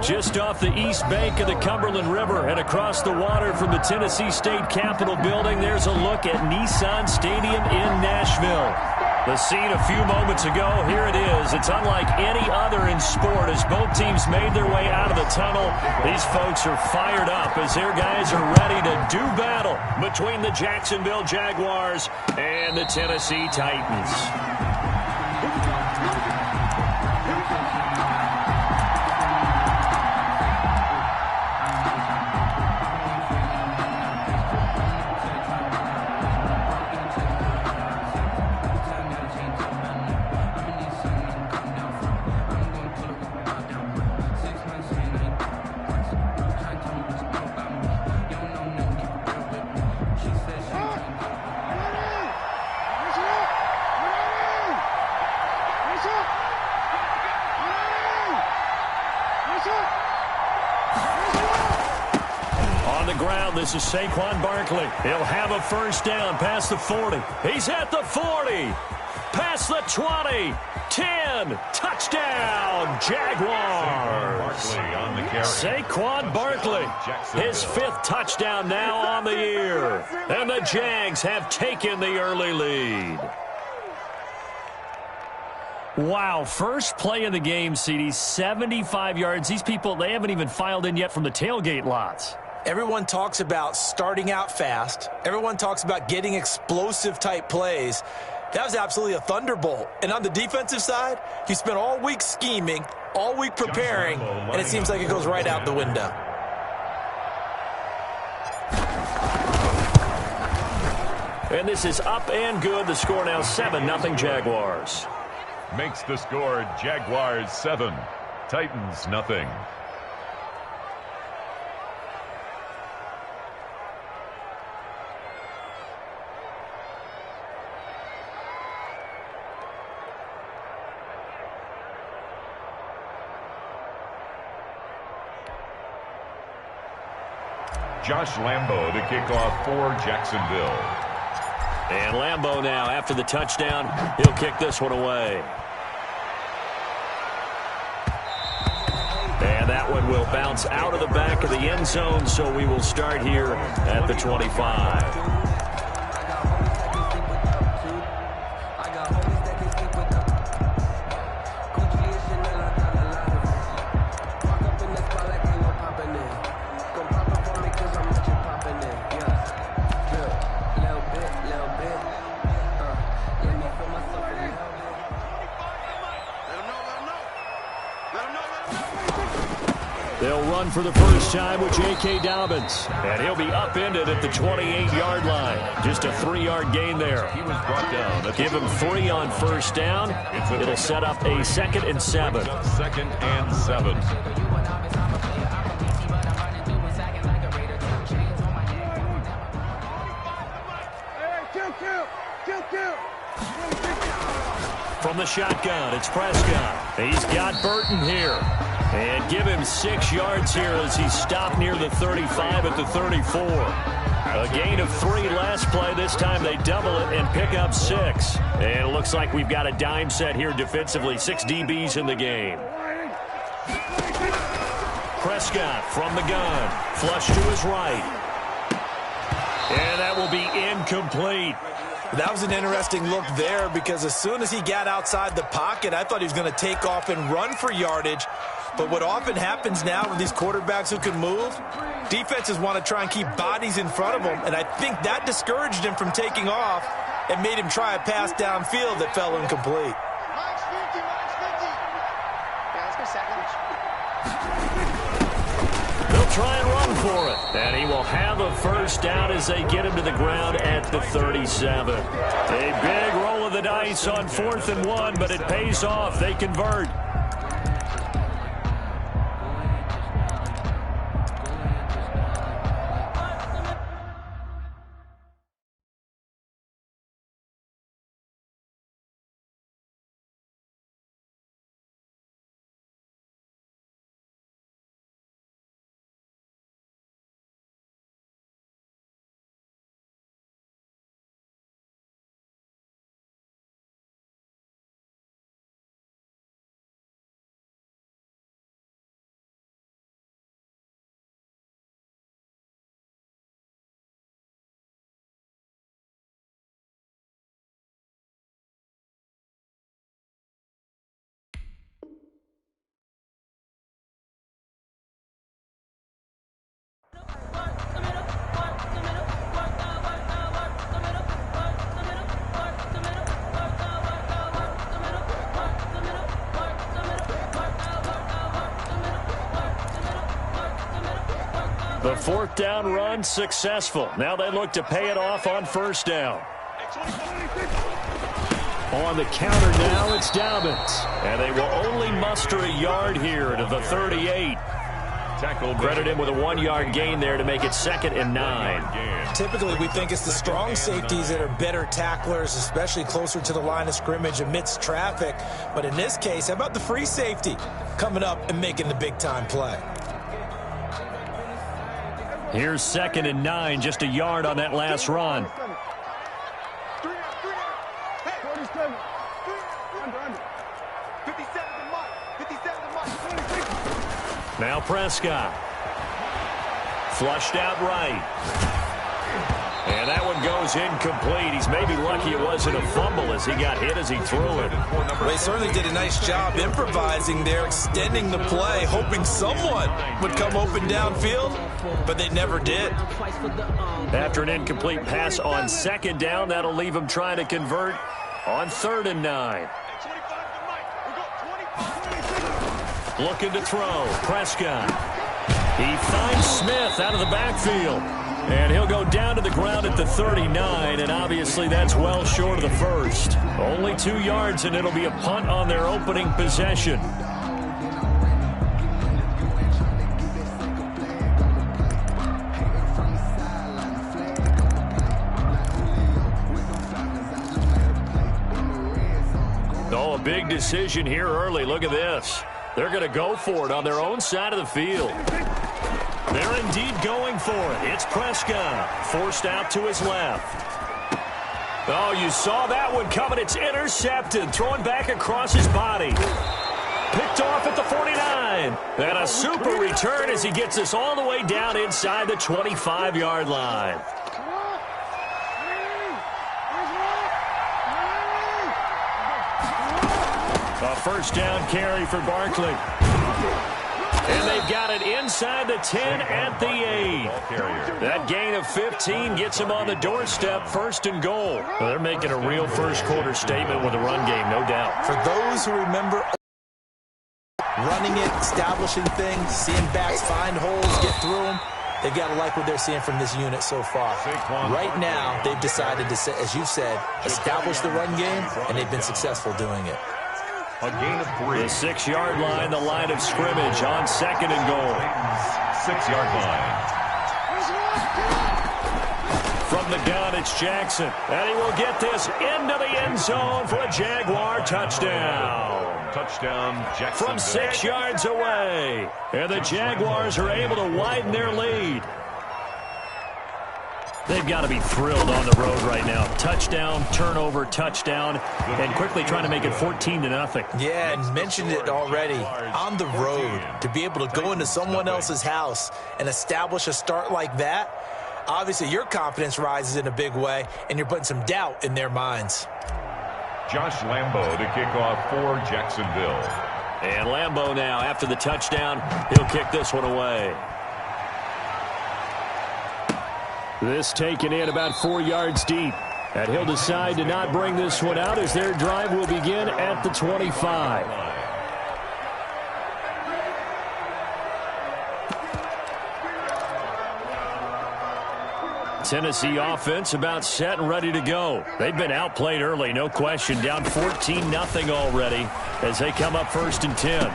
Just off the east bank of the Cumberland River and across the water from the Tennessee State Capitol building, there's a look at Nissan Stadium in Nashville. The scene a few moments ago, here it is. It's unlike any other in sport as both teams made their way out of the tunnel. These folks are fired up as their guys are ready to do battle between the Jacksonville Jaguars and the Tennessee Titans. This is Saquon Barkley. He'll have a first down past the 40. He's at the 40. Past the 20. 10. Touchdown, Jaguars. Saquon Barkley. His 5th touchdown now on the year. And the Jags have taken the early lead. Wow, first play of the game, CD, 75 yards. These people, they haven't even filed in yet from the tailgate lots. Everyone talks about starting out fast. Everyone talks about getting explosive-type plays. That was absolutely a thunderbolt. And on the defensive side, you spent all week scheming, all week preparing, and it seems like it goes right out the window. And this is up and good. The score now 7-0 Jaguars. Makes the score Jaguars 7, Titans nothing. Josh Lambo to kick off for Jacksonville. And Lambo now, after the touchdown, he'll kick this one away. And that one will bounce out of the back of the end zone, so we will start here at the 25. They'll run for the first time with J.K. Dobbins. And he'll be upended at the 28-yard line. Just a 3-yard gain there. He was brought down. Give him 3 on first down. It'll set up a 2nd and 7. 2nd and 7. From the shotgun, it's Prescott. He's got Burton here. And give him 6 yards here as he stopped near the 35 at the 34. A gain of 3 last play. This time they double it and pick up 6. And it looks like we've got a dime set here defensively. 6 DBs in the game. Prescott from the gun. Flush to his right. And that will be incomplete. That was an interesting look there because as soon as he got outside the pocket, I thought he was going to take off and run for yardage. But what often happens now with these quarterbacks who can move, defenses want to try and keep bodies in front of them, and I think that discouraged him from taking off and made him try a pass downfield that fell incomplete. They'll try and run for it, and he will have a first down as they get him to the ground at the 37. A big roll of the dice on 4th and 1, but it pays off. They convert. The fourth down run successful. Now they look to pay it off on first down. On the counter now, it's Dobbins. And they will only muster a yard here to the 38. Credit him with a 1-yard gain there to make it 2nd and 9. Typically, we think it's the strong safeties that are better tacklers, especially closer to the line of scrimmage amidst traffic. But in this case, how about the free safety coming up and making the big-time play? Here's 2nd and 9, just a yard on that last run. Now Prescott. Flushed out right. And that one goes incomplete. He's maybe lucky it wasn't a fumble as he got hit as he threw it. Well, he certainly did a nice job improvising there, extending the play, hoping someone would come open downfield, but they never did. After an incomplete pass on 2nd down, that'll leave him trying to convert on 3rd and 9. Looking to throw. Prescott. He finds Smith out of the backfield. And he'll go down to the ground at the 39, and obviously that's well short of the first. Only 2 yards, and it'll be a punt on their opening possession. Oh, a big decision here early. Look at this. They're going to go for it on their own side of the field. They're indeed going for it. It's Prescott, forced out to his left. Oh, you saw that one coming. It's intercepted, thrown back across his body. Picked off at the 49. And a super return as he gets this all the way down inside the 25-yard line. A first down carry for Barkley. And they've got it inside the 10 at the 8. That gain of 15 gets them on the doorstep, 1st and goal. Well, they're making a real first-quarter statement with the run game, no doubt. For those who remember running it, establishing things, seeing backs find holes, get through them, they've got to like what they're seeing from this unit so far. Right now, they've decided to, as you said, establish the run game, and they've been successful doing it. A gain of 3. The 6-yard line, the line of scrimmage on 2nd and goal. 6-yard line. From the gun, it's Jackson. And he will get this into the end zone for a Jaguar touchdown. Touchdown, Jackson. From 6 yards away. And the Jaguars are able to widen their lead. They've got to be thrilled on the road right now. Touchdown, turnover, touchdown, and quickly trying to make it 14-0. Yeah, and mentioned it already. On the road, to be able to go into someone else's house and establish a start like that, obviously your confidence rises in a big way, and you're putting some doubt in their minds. Josh Lambo to kick off for Jacksonville. And Lambo now, after the touchdown, he'll kick this one away. This taken in about 4 yards deep. And he'll decide to not bring this one out as their drive will begin at the 25. Tennessee offense about set and ready to go. They've been outplayed early, no question. Down 14-0 already as they come up 1st and 10.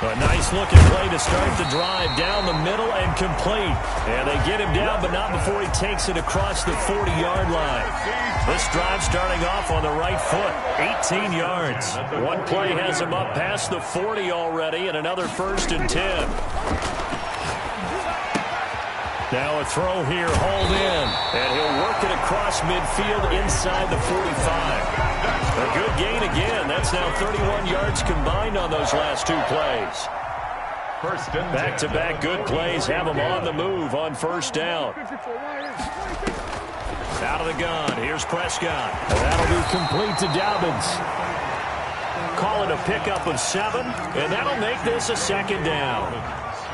A nice-looking play to start the drive down the middle and complete. And they get him down, but not before he takes it across the 40-yard line. This drive starting off on the right foot, 18 yards. One play has him up past the 40 already, and another 1st and 10. Now a throw here, hauled in, and he'll work it across midfield inside the 45. A good gain again. That's now 31 yards combined on those last 2 plays. Back-to-back good plays have them on the move on 1st down. Out of the gun, here's Prescott. And that'll be complete to Dobbins. Call it a pickup of 7, and that'll make this a 2nd down.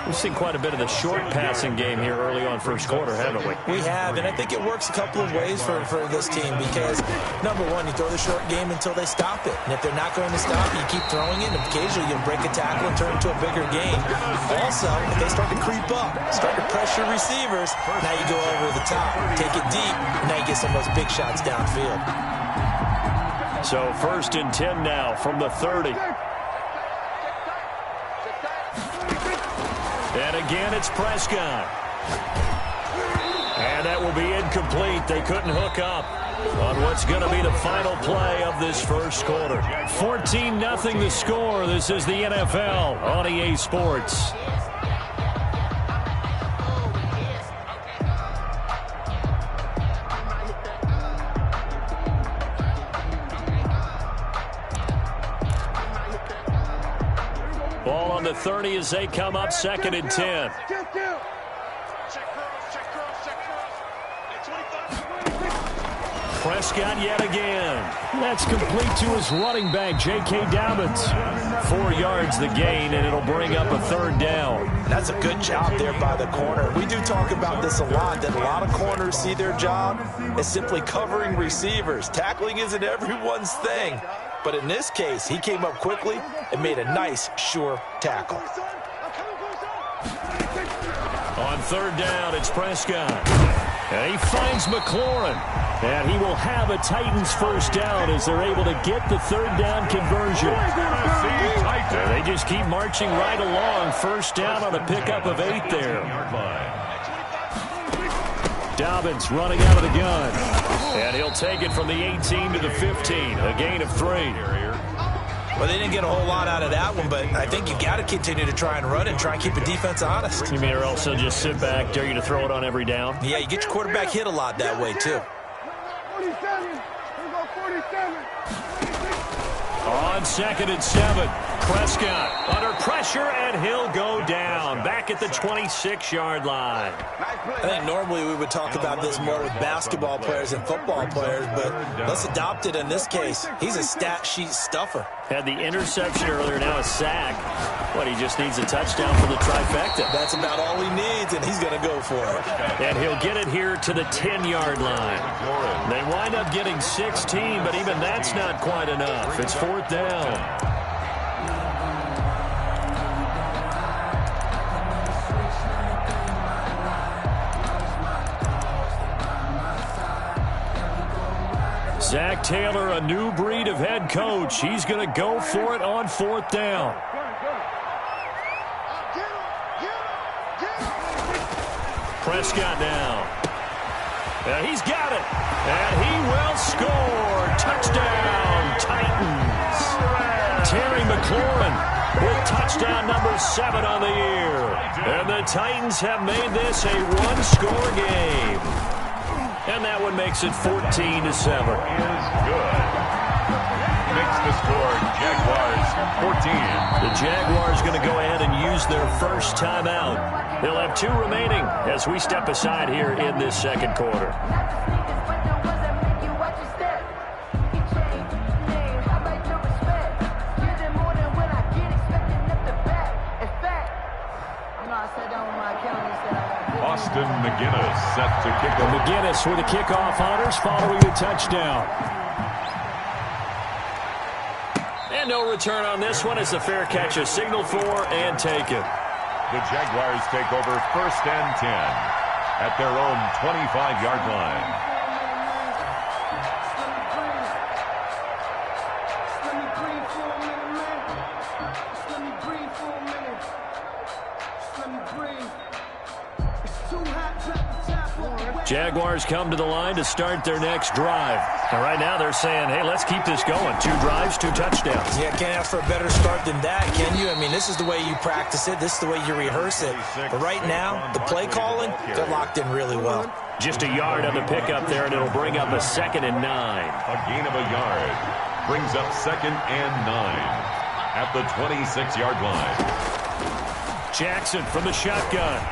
We've seen quite a bit of the short passing game here early on first quarter, haven't we? We have, and I think it works a couple of ways for this team because, number one, you throw the short game until they stop it. And if they're not going to stop it, you keep throwing it, and occasionally you'll break a tackle and turn it into a bigger game. Also, if they start to creep up, start to pressure receivers, now you go over the top, take it deep, and now you get some of those big shots downfield. So 1st and 10 now from the 30. And again, it's Prescott. And that will be incomplete. They couldn't hook up on what's going to be the final play of this first quarter. 14-0 the score. This is the NFL on EA Sports. Ball on the 30 as they come up 2nd and 10. Prescott yet again. That's complete to his running back, J.K. Dobbins. 4 yards the gain, and it'll bring up a 3rd down. That's a good job there by the corner. We do talk about this a lot, that a lot of corners see their job as simply covering receivers. Tackling isn't everyone's thing. But in this case, he came up quickly and made a nice, sure tackle. On 3rd down, it's Prescott. And he finds McLaurin. And he will have a Titans first down as they're able to get the 3rd down conversion. They just keep marching right along. First down on a pickup of 8 there. Dobbins running out of the gun. And he'll take it from the 18 to the 15. A gain of 3. Well, they didn't get a whole lot out of that one, but I think you've got to continue to try and run and try and keep the defense honest. You mean or else they'll just sit back, dare you to throw it on every down? Yeah, you get your quarterback hit a lot that way, too. 47. On 2nd and 7, Prescott under pressure, and he'll go down back at the 26-yard line. I think normally we would talk about this more with basketball players and football players, but let's adopt it in this case. He's a stat sheet stuffer. Had the interception earlier, now a sack. What, he just needs a touchdown for the trifecta. That's about all he needs, and he's going to go for it. And he'll get it here to the 10-yard line. They wind up getting 16, but even that's not quite enough. It's 4th down. Zach Taylor, a new breed of head coach. He's going to go for it on 4th down. Prescott now. And he's got it. And he will score. Touchdown, Titans. Terry McLaurin with touchdown number 7 on the year. And the Titans have made this a one-score game. And that one makes it 14-7. Is good. Makes the score Jaguars 14. The Jaguars going to go ahead and use their first timeout. They'll have 2 remaining as we step aside here in this 2nd quarter. Austin McGinnis set to kick off. McGinnis with a kickoff honors following the touchdown. And no return on this one as the fair catch is signaled for and taken. The Jaguars take over 1st and 10 at their own 25-yard line. Jaguars come to the line to start their next drive. And right now they're saying, hey, let's keep this going. 2 drives, 2 touchdowns. Yeah, can't ask for a better start than that, can you? I mean, this is the way you practice it. This is the way you rehearse it. But right now, the play calling, they're locked in really well. Just a yard on the pickup there, and it'll bring up a 2nd and 9. A gain of a yard brings up 2nd and 9 at the 26-yard line. Jackson from the shotgun.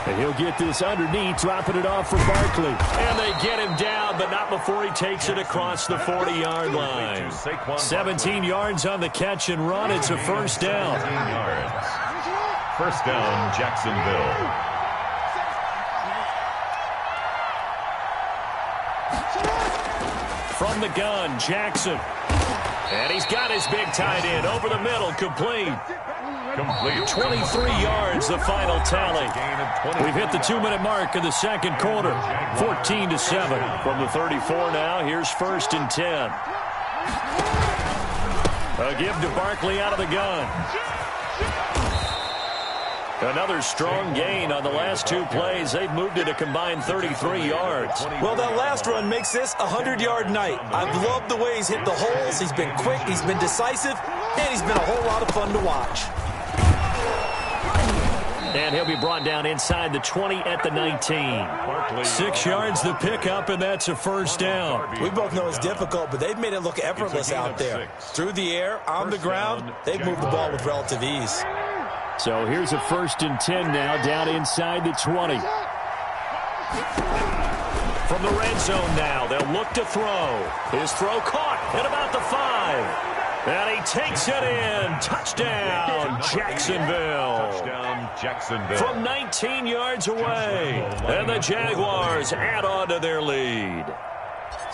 And he'll get this underneath, dropping it off for Barkley. And they get him down, but not before he takes it across the 40-yard line. 17 yards on the catch and run. It's a first down. First down, Jacksonville. From the gun, Jackson. And he's got his big tight end over the middle, complete. 23 yards, the final tally. We've hit the 2-minute mark in the second quarter. 14-7. From the 34 now, here's 1st and 10. A give to Barkley out of the gun. Another strong gain on the last 2 plays. They've moved it a combined 33 yards. Well, that last run makes this a 100-yard night. I've loved the way he's hit the holes. He's been quick, he's been decisive, and he's been a whole lot of fun to watch. And he'll be brought down inside the 20 at the 19. 6 yards the pickup, and that's a first down. We both know it's difficult, but they've made it look effortless out there. Through the air, on the ground, they've moved the ball with relative ease. So here's a 1st and 10 now, down inside the 20. From the red zone now, they'll look to throw. His throw caught at about the 5. And he takes it in. Touchdown, Jacksonville. Touchdown, Jacksonville. From 19 yards away. And the Jaguars add on to their lead.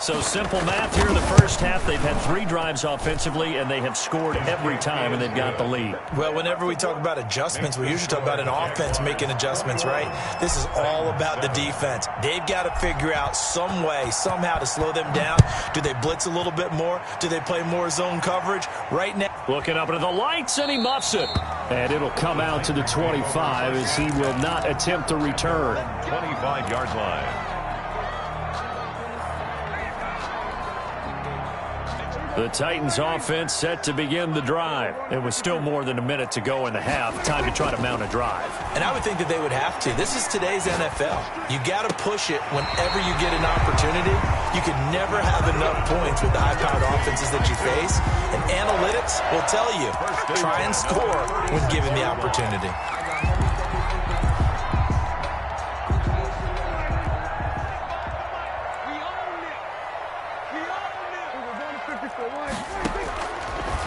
So simple math here in the first half. They've had 3 drives offensively, and they have scored every time, and they've got the lead. Well, whenever we talk about adjustments, we usually talk about an offense making adjustments, right? This is all about the defense. They've got to figure out some way, somehow to slow them down. Do they blitz a little bit more? Do they play more zone coverage? Right now, looking up into the lights, and he muffs it. And it'll come out to the 25 as he will not attempt to return. 25-yard line. The Titans offense set to begin the drive. It was still more than a minute to go in the half. Time to try to mount a drive. And I would think that they would have to. This is today's NFL. You got to push it whenever you get an opportunity. You can never have enough points with the high-powered offenses that you face. And analytics will tell you, try and score when given the opportunity.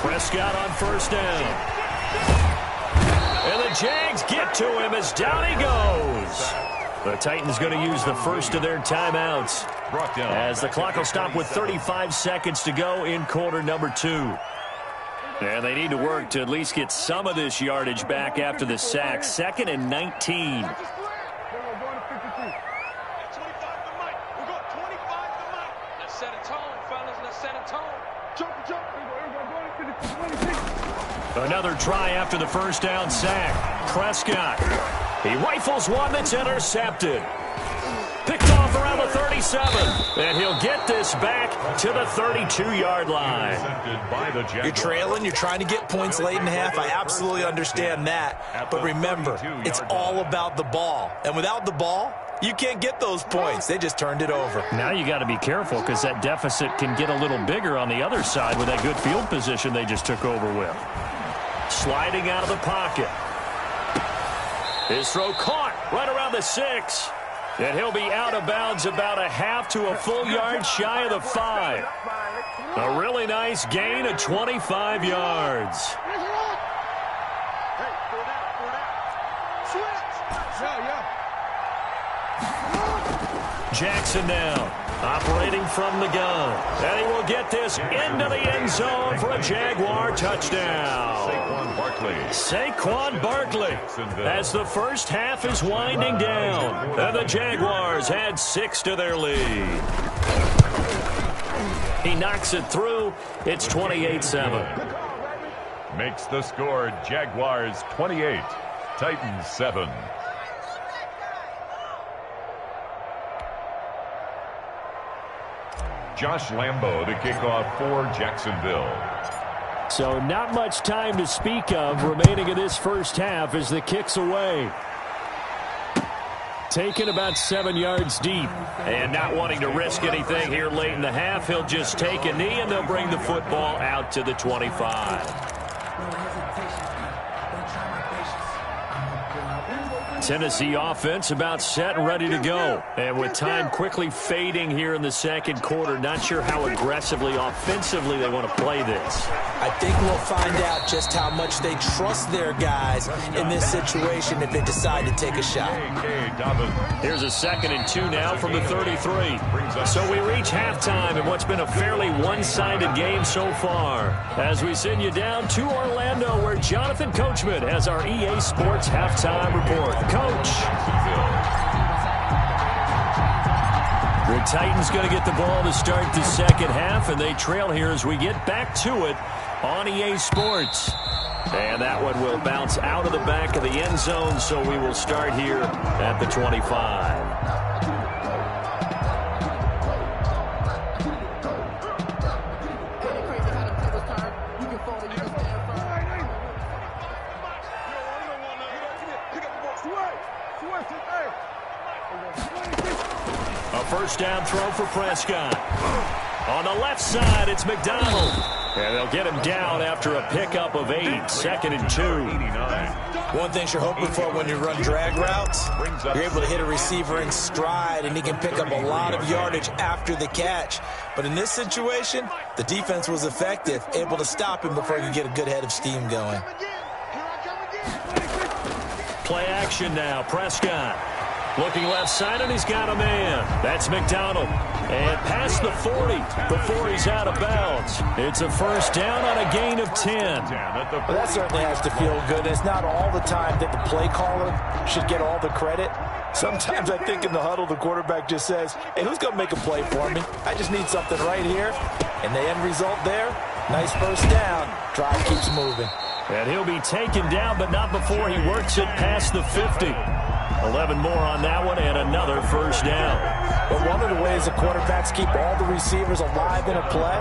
Prescott on first down. And the Jags get to him as down he goes. The Titans going to use the first of their timeouts as the clock will stop with 35 seconds to go in quarter number 2. And they need to work to at least get some of this yardage back after the sack. 2nd and 19. Another try after the first down sack. Prescott. He rifles one that's intercepted. Picked off around the 37. And he'll get this back to the 32-yard line. You're trailing. You're trying to get points late in half. I absolutely understand that. But remember, it's all about the ball. And without the ball, you can't get those points. They just turned it over. Now you got to be careful because that deficit can get a little bigger on the other side with that good field position they just took over with. Sliding out of the pocket. His throw caught right around the 6. And he'll be out of bounds about a half to a full yard shy of the 5. A really nice gain of 25 yards. Jackson now, operating from the gun. And he will get this into the end zone for a Jaguar touchdown. Saquon Barkley as the first half is winding down. And the Jaguars add 6 to their lead. He knocks it through. It's 28-7. Makes the score Jaguars 28, Titans 7. Josh Lambo to kick off for Jacksonville. So not much time to speak of remaining in this first half as the kick's away. Taken about 7 yards deep. And not wanting to risk anything here late in the half, he'll just take a knee and they'll bring the football out to the 25. Tennessee offense about set and ready to go. And with time quickly fading here in the second quarter, not sure how aggressively, offensively they want to play this. I think we'll find out just how much they trust their guys in this situation if they decide to take a shot. Here's a 2nd and 2 now from the 33. So we reach halftime in what's been a fairly one-sided game so far. As we send you down to Orlando, where Jonathan Coachman has our EA Sports halftime report. Coach. The Titans going to get the ball to start the second half, and they trail here as we get back to it on EA Sports. And that one will bounce out of the back of the end zone, so we will start here at the 25. A first down throw for Prescott. On the left side, it's McDonald. And they'll get him down after a pickup of 8, 2nd and 2. One thing you're hoping for when you run drag routes, you're able to hit a receiver in stride, and he can pick up a lot of yardage after the catch. But in this situation, the defense was effective, able to stop him before he could get a good head of steam going. Play action now, Prescott. Looking left side, and he's got a man. That's McDonald. And past the 40 before he's out of bounds. It's a first down on a gain of 10. Well, that certainly has to feel good. It's not all the time that the play caller should get all the credit. Sometimes I think in the huddle, the quarterback just says, hey, who's going to make a play for me? I just need something right here. And the end result there, nice first down. Drive keeps moving. And he'll be taken down, but not before he works it past the 50. 11 more on that one, and another first down. But one of the ways the quarterbacks keep all the receivers alive in a play,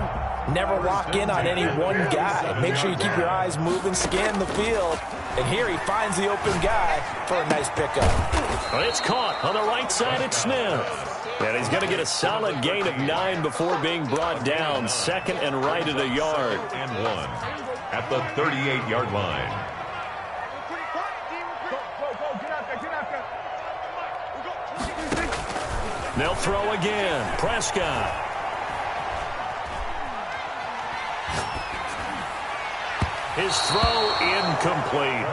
never lock in on any one guy. Make sure you keep your eyes moving, scan the field. And here he finds the open guy for a nice pickup. Well, it's caught on the right side at Smith. And he's going to get a solid gain of 9 before being brought down. 2nd and right at a yard. And 1 at the 38-yard line. They'll throw again. Prescott. His throw incomplete.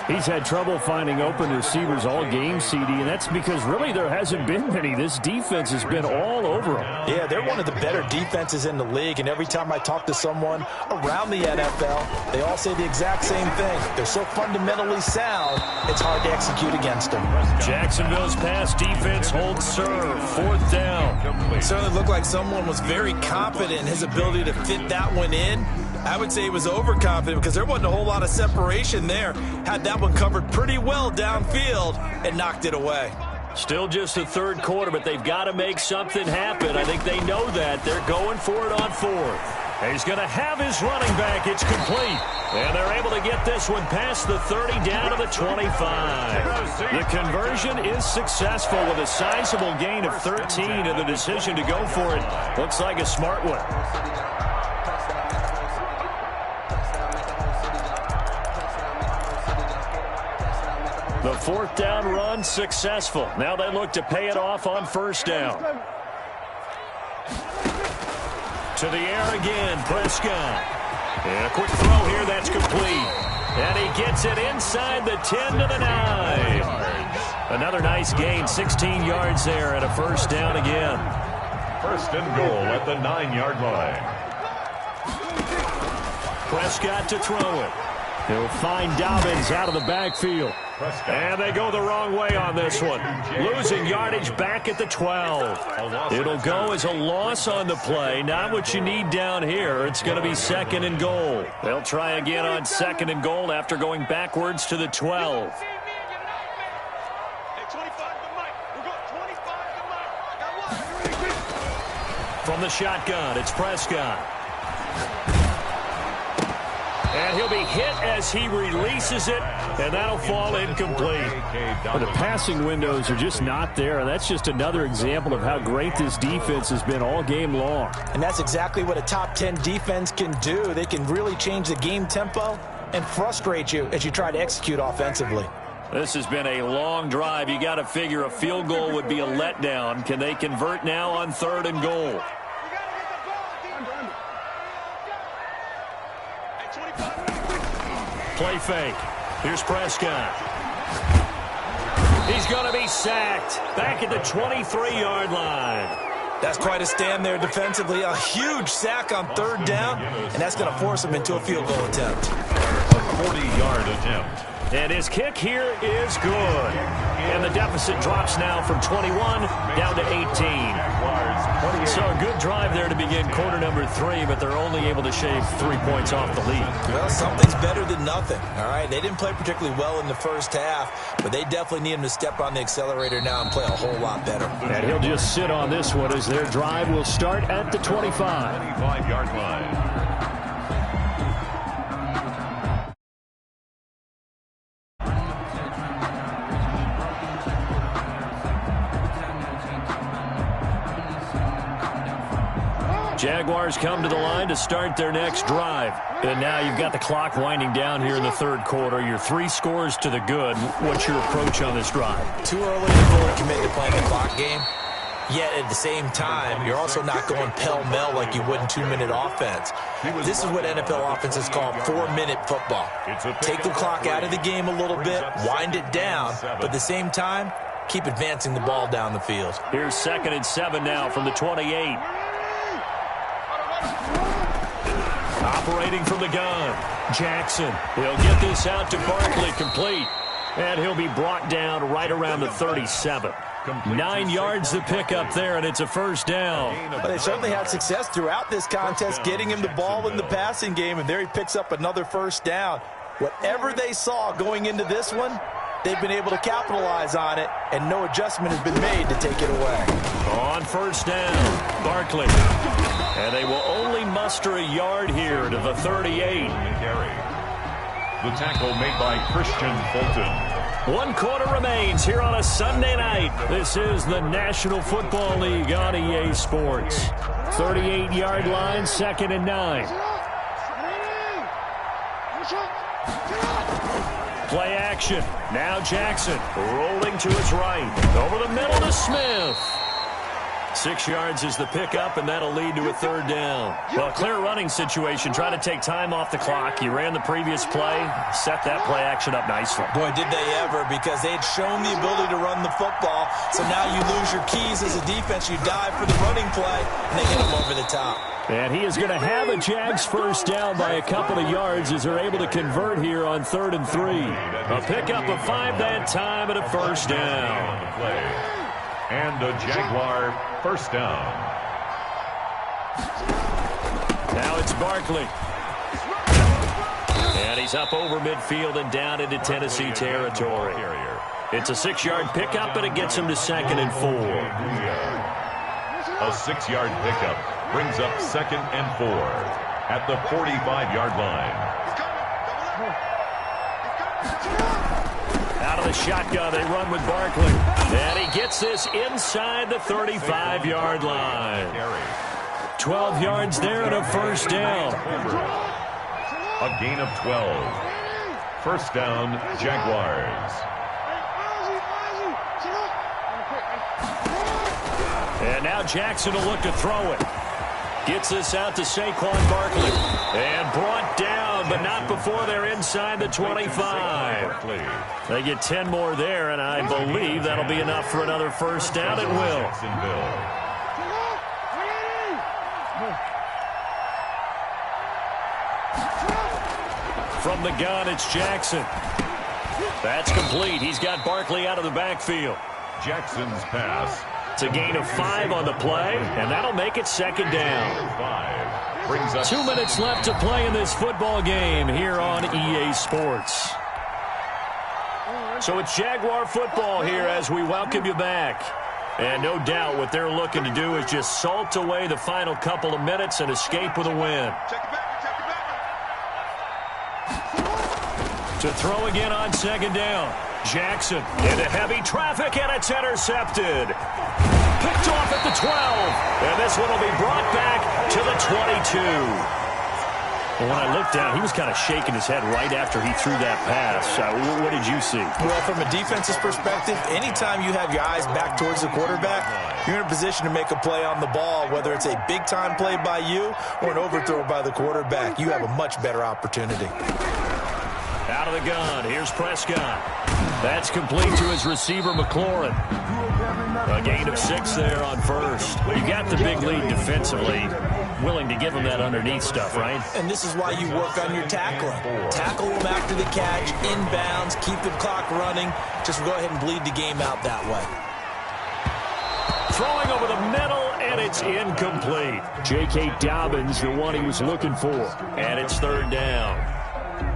He's had trouble finding open receivers all game, CD, and that's because really there hasn't been many. This defense has been all over them. Yeah, they're one of the better defenses in the league, and every time I talk to someone around the NFL, they all say the exact same thing. They're so fundamentally sound, it's hard to execute against them. Jacksonville's pass defense holds serve. 4th down. It certainly looked like someone was very confident in his ability to fit that one in. I would say he was overconfident because there wasn't a whole lot of separation there. Had that one covered pretty well downfield and knocked it away. Still just the 3rd quarter, but they've got to make something happen. I think they know that. They're going for it on 4th. And he's going to have his running back. It's complete. And they're able to get this one past the 30 down to the 25. The conversion is successful with a sizable gain of 13, and the decision to go for it looks like a smart one. The 4th down run successful. Now they look to pay it off on 1st down. To the air again, Prescott. And a quick throw here, that's complete. And he gets it inside the 10 to the 9. Another nice gain, 16 yards there, and a first down again. 1st and goal at the 9-yard line. Prescott to throw it. He'll find Dobbins out of the backfield. And they go the wrong way on this one. Losing yardage back at the 12. It'll go as a loss on the play. Not what you need down here. It's going to be 2nd and goal. They'll try again on 2nd and goal after going backwards to the 12. From the shotgun, it's Prescott. And he'll be hit as he releases it, and that'll fall incomplete. But the passing windows are just not there, and that's just another example of how great this defense has been all game long. And that's exactly what a top 10 defense can do. They can really change the game tempo and frustrate you as you try to execute offensively. This has been a long drive. You got to figure a field goal would be a letdown. Can they convert now on 3rd and goal? Play fake. Here's Prescott. He's going to be sacked. Back at the 23-yard line. That's quite a stand there defensively. A huge sack on 3rd down, and that's going to force him into a field goal attempt. A 40-yard attempt. And his kick here is good. And the deficit drops now from 21 down to 18. So a good drive there to begin quarter number 3, but they're only able to shave 3 points off the lead. Well, something's better than nothing, all right? They didn't play particularly well in the first half, but they definitely need him to step on the accelerator now and play a whole lot better. And he'll just sit on this one as their drive will start at the 25. 25-yard line. Jaguars come to the line to start their next drive. And now you've got the clock winding down here in the 3rd quarter. Your 3 scores to the good. What's your approach on this drive? Too early to fully commit to playing the clock game. Yet at the same time, you're also not going pell-mell like you would in 2-minute offense. This is what NFL offenses call 4-minute football. Take the clock out of the game a little bit, wind it down, but at the same time, keep advancing the ball down the field. Here's 2nd and 7 now from the 28. Operating from the gun, Jackson. He'll get this out to Barkley, complete. And he'll be brought down right around the 37. 9 yards to pick up there, and it's a 1st down. But they certainly had success throughout this contest, getting him the ball in the passing game, and there he picks up another 1st down. Whatever they saw going into this one, they've been able to capitalize on it, and no adjustment has been made to take it away. On 1st down, Barkley. And they will only muster a yard here to the 38. The tackle made by Christian Fulton. 1 quarter remains here on a Sunday night. This is the National Football League on EA Sports. 38-yard line, 2nd and 9. Play action. Now Jackson rolling to his right. Over the middle to Smith. 6 yards is the pickup, and that'll lead to a 3rd down. Well, clear running situation. Try to take time off the clock. You ran the previous play, set that play action up nicely. Boy, did they ever, because they had shown the ability to run the football. So now you lose your keys as a defense. You dive for the running play, and they get them over the top. And he is going to have a Jags 1st down by a couple of yards as they're able to convert here on 3rd and 3. A pickup of 5 that time and a 1st down. And a Jaguar 1st down. Now it's Barkley. And he's up over midfield and down into Tennessee territory. It's a 6-yard pickup, and it gets him to 2nd and 4. A 6-yard pickup brings up 2nd and 4 at the 45-yard line. Out of the shotgun, they run with Barkley. And he gets this inside the 35-yard line. 12 yards there and a 1st down. A gain of 12. 1st down, Jaguars. And now Jackson will look to throw it. Gets this out to Saquon Barkley. And brought down, but not before they're inside the 25. They get 10 more there, and I believe that'll be enough for another 1st down. It will. From the gun, it's Jackson. That's complete. He's got Barkley out of the backfield. Jackson's pass. It's a gain of 5 on the play, and that'll make it 2nd down. 2 minutes left to play in this football game here on EA Sports. So it's Jaguar football here as we welcome you back. And no doubt what they're looking to do is just salt away the final couple of minutes and escape with a win. To throw again on 2nd down. Jackson into heavy traffic, and it's intercepted. Picked off at the 12. And this one will be brought back to the 22. Well, when I looked down, he was kind of shaking his head right after he threw that pass. What did you see? Well, from a defense's perspective, anytime you have your eyes back towards the quarterback, you're in a position to make a play on the ball, whether it's a big-time play by you or an overthrow by the quarterback. You have a much better opportunity. Out of the gun, here's Prescott. That's complete to his receiver, McLaurin. A gain of 6 there on first. You got the big lead defensively. Willing to give him that underneath stuff, right? And this is why you work on your tackling. Tackle him after the catch, inbounds, keep the clock running. Just go ahead and bleed the game out that way. Throwing over the middle, and it's incomplete. J.K. Dobbins, the one he was looking for. And it's 3rd down.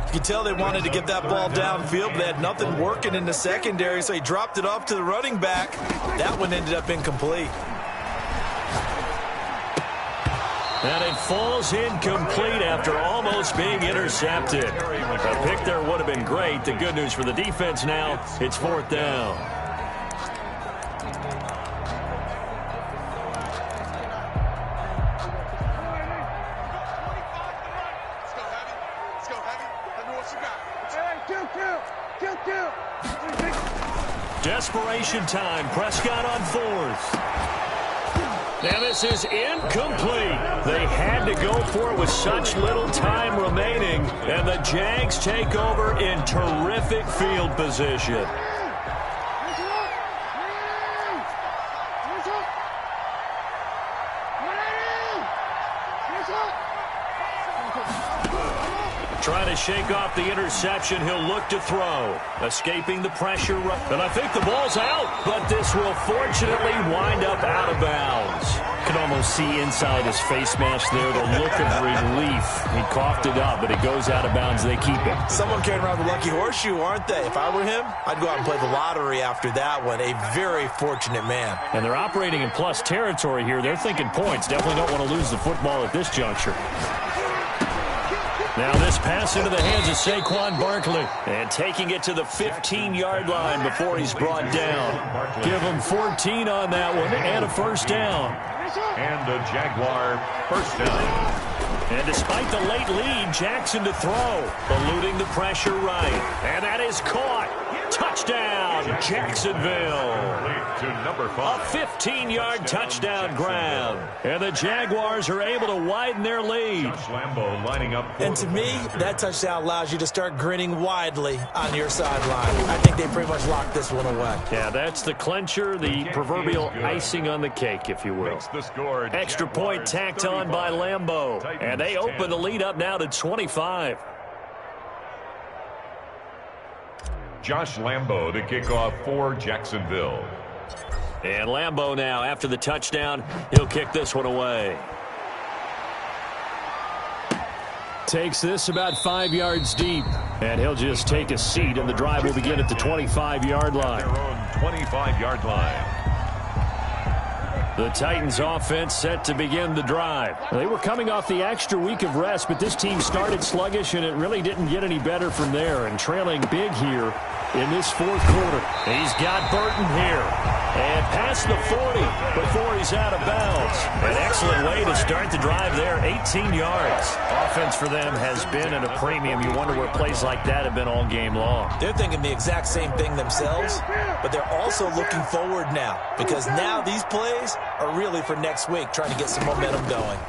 You can tell they wanted to get that ball downfield, but they had nothing working in the secondary, so he dropped it off to the running back. That one ended up incomplete. And it falls incomplete after almost being intercepted. A pick there would have been great. The good news for the defense now, it's 4th down. Desperation time. Prescott on 4th. Now this is incomplete. They had to go for it with such little time remaining, and the Jags take over in terrific field position. Trying to shake off the interception. He'll look to throw. Escaping the pressure. And I think the ball's out, but this will fortunately wind up out of bounds. You can almost see inside his face mask there the look of relief. He coughed it up, but it goes out of bounds. They keep it. Someone carrying around the lucky horseshoe, aren't they? If I were him, I'd go out and play the lottery after that one. A very fortunate man. And they're operating in plus territory here. They're thinking points. Definitely don't want to lose the football at this juncture. Now this pass into the hands of Saquon Barkley. And taking it to the 15-yard line before he's brought down. Give him 14 on that one and a 1st down. And a Jaguar 1st down. And despite the late lead, Jackson to throw. Eluding the pressure right. And that is caught. Touchdown, Jacksonville. To number 5. A 15-yard touchdown grab. And the Jaguars are able to widen their lead. Josh Lambo lining up. And to me, that touchdown allows you to start grinning widely on your sideline. I think they pretty much locked this one away. Yeah, that's the clincher, the proverbial icing on the cake, if you will. Extra point tacked on by Lambo. And they open the lead up now to 25. Josh Lambo to kick off for Jacksonville. And Lambo now, after the touchdown, he'll kick this one away. Takes this about 5 yards deep. And he'll just take a seat, and the drive will begin at the 25-yard line. Their own 25-yard line. The Titans offense set to begin the drive. They were coming off the extra week of rest, but this team started sluggish, and it really didn't get any better from there. And trailing big here in this 4th quarter. He's got Burton here. And past the 40 before he's out of bounds. An excellent way to start the drive there, 18 yards. Offense for them has been at a premium. You wonder where plays like that have been all game long. They're thinking the exact same thing themselves, but they're also looking forward now, because now these plays are really for next week, trying to get some momentum going.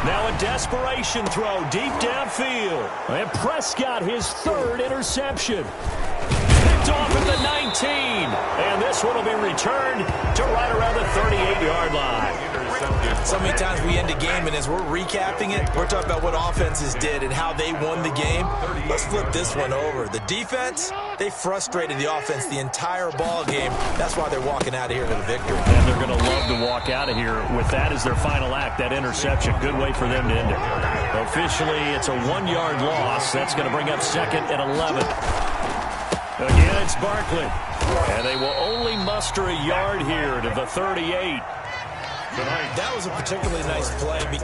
Now a desperation throw deep downfield. And Prescott, his 3rd interception. Picked off at the 19. And this one will be returned to right around the 38-yard line. So many times we end a game, and as we're recapping it, we're talking about what offenses did and how they won the game. Let's flip this one over. The defense, they frustrated the offense the entire ball game. That's why they're walking out of here with a victory. And they're going to love to walk out of here with that as their final act, that interception. Good way for them to end it. Officially, it's a 1-yard loss. That's going to bring up 2nd and 11. Again, it's Barkley. And they will only muster a yard here to the 38. That was a particularly nice play.